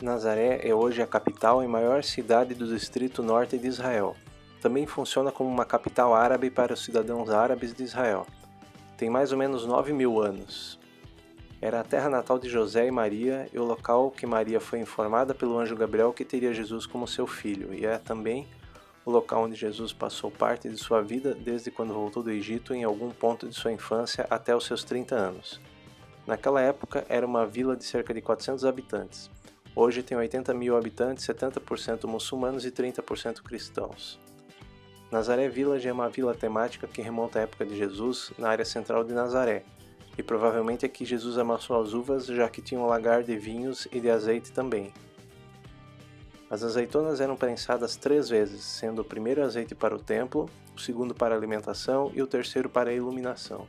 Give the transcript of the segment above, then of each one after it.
Nazaré é hoje a capital e maior cidade do distrito norte de Israel. Também funciona como uma capital árabe para os cidadãos árabes de Israel. Tem mais ou menos 9.000 anos. Era a terra natal de José e Maria e o local que Maria foi informada pelo anjo Gabriel que teria Jesus como seu filho, e é também o local onde Jesus passou parte de sua vida desde quando voltou do Egito em algum ponto de sua infância até os seus 30 anos. Naquela época era uma vila de cerca de 400 habitantes. Hoje tem 80.000 habitantes, 70% muçulmanos e 30% cristãos. Nazaré Village é uma vila temática que remonta à época de Jesus na área central de Nazaré, e provavelmente aqui Jesus amassou as uvas, já que tinha um lagar de vinhos e de azeite também. As azeitonas eram prensadas 3 vezes, sendo o primeiro azeite para o templo, o segundo para a alimentação e o terceiro para a iluminação.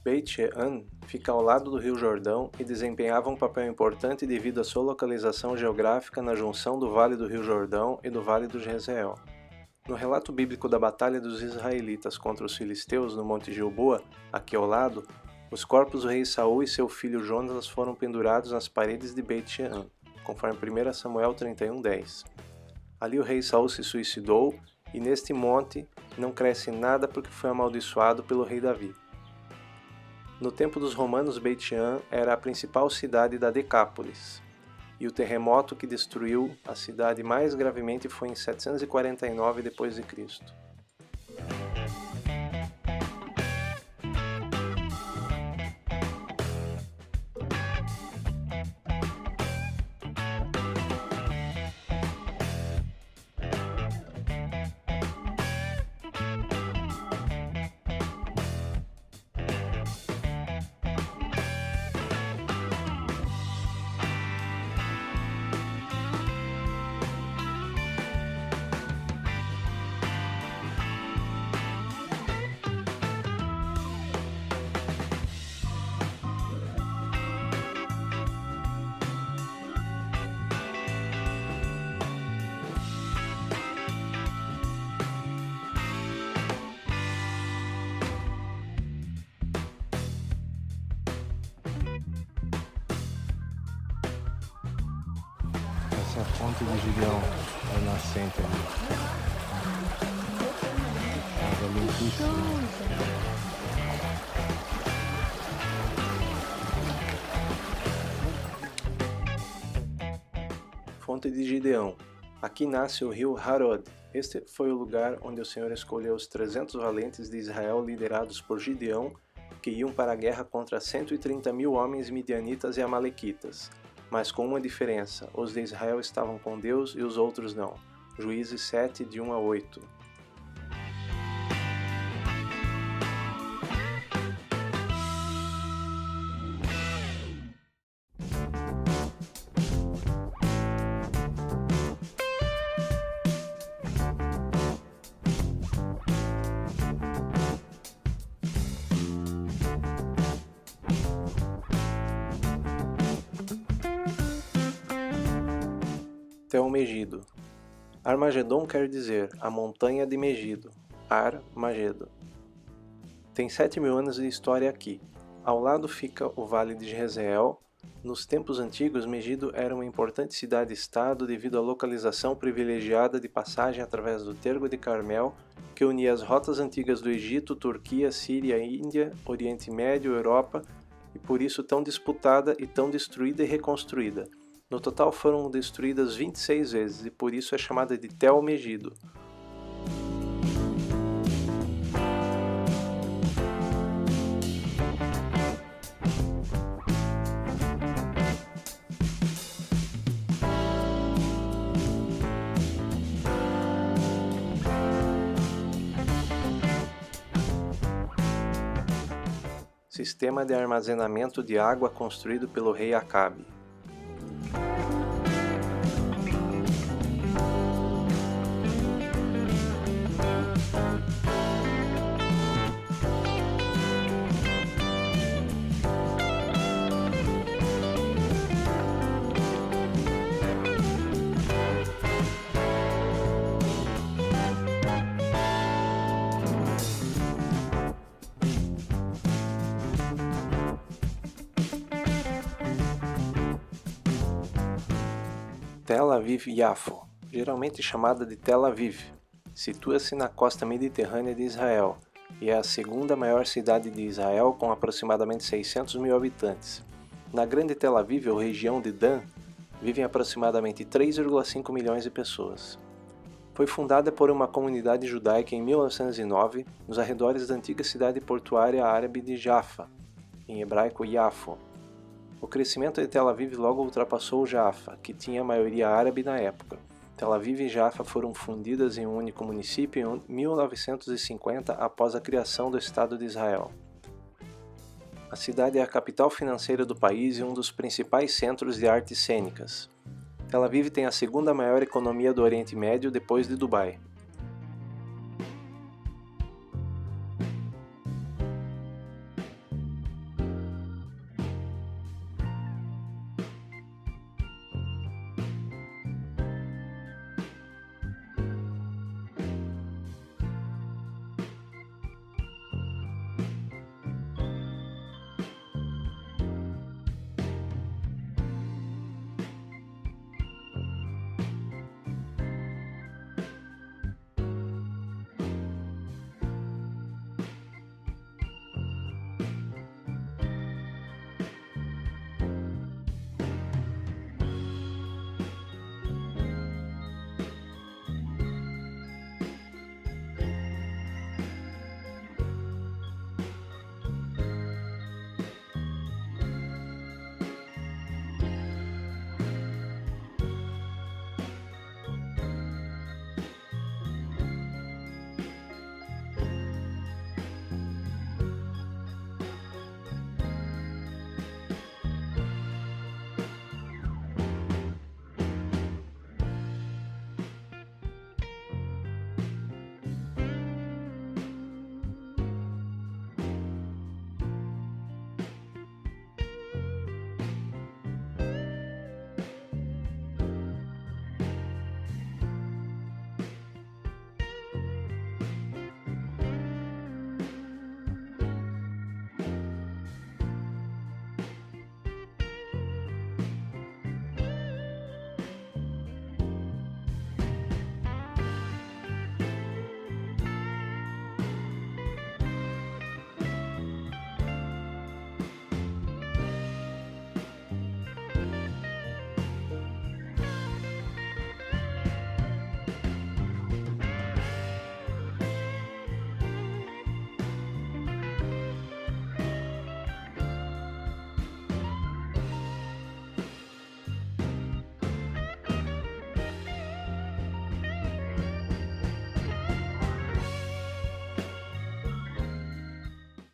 Beit She'an fica ao lado do Rio Jordão e desempenhava um papel importante devido à sua localização geográfica na junção do Vale do Rio Jordão e do Vale do Jezreel. No relato bíblico da batalha dos israelitas contra os filisteus no Monte Gilboa, aqui ao lado, os corpos do rei Saul e seu filho Jonatas foram pendurados nas paredes de Beit She'an, conforme 1 Samuel 31:10. Ali o rei Saul se suicidou e neste monte não cresce nada porque foi amaldiçoado pelo rei Davi. No tempo dos romanos, Beit Shean era a principal cidade da Decápolis, e o terremoto que destruiu a cidade mais gravemente foi em 749 d.C. Essa é a fonte de Gideão, a nascente ali. Água limpíssima. Fonte de Gideão. Aqui nasce o rio Harod. Este foi o lugar onde o Senhor escolheu os 300 valentes de Israel liderados por Gideão, que iam para a guerra contra 130.000 homens midianitas e amalequitas. Mas com uma diferença, os de Israel estavam com Deus e os outros não. Juízes 7, de 1 a 8. Tel Megido. Armagedon quer dizer a montanha de Megido, Ar-Magedo. Tem 7.000 anos de história aqui. Ao lado fica o Vale de Jezreel. Nos tempos antigos, Megido era uma importante cidade-estado devido à localização privilegiada de passagem através do Tergo de Carmel, que unia as rotas antigas do Egito, Turquia, Síria, Índia, Oriente Médio, Europa, e por isso tão disputada e tão destruída e reconstruída. No total foram destruídas 26 vezes e por isso é chamada de Tel Megido. Sistema de armazenamento de água construído pelo rei Acabe. Tel Aviv-Yafo, geralmente chamada de Tel Aviv, situa-se na costa mediterrânea de Israel e é a segunda maior cidade de Israel com aproximadamente 600.000 habitantes. Na Grande Tel Aviv, ou região de Dan, vivem aproximadamente 3,5 milhões de pessoas. Foi fundada por uma comunidade judaica em 1909, nos arredores da antiga cidade portuária árabe de Jaffa, em hebraico Yafo. O crescimento de Tel Aviv logo ultrapassou Jaffa, que tinha a maioria árabe na época. Tel Aviv e Jaffa foram fundidas em um único município em 1950 após a criação do Estado de Israel. A cidade é a capital financeira do país e um dos principais centros de artes cênicas. Tel Aviv tem a segunda maior economia do Oriente Médio depois de Dubai.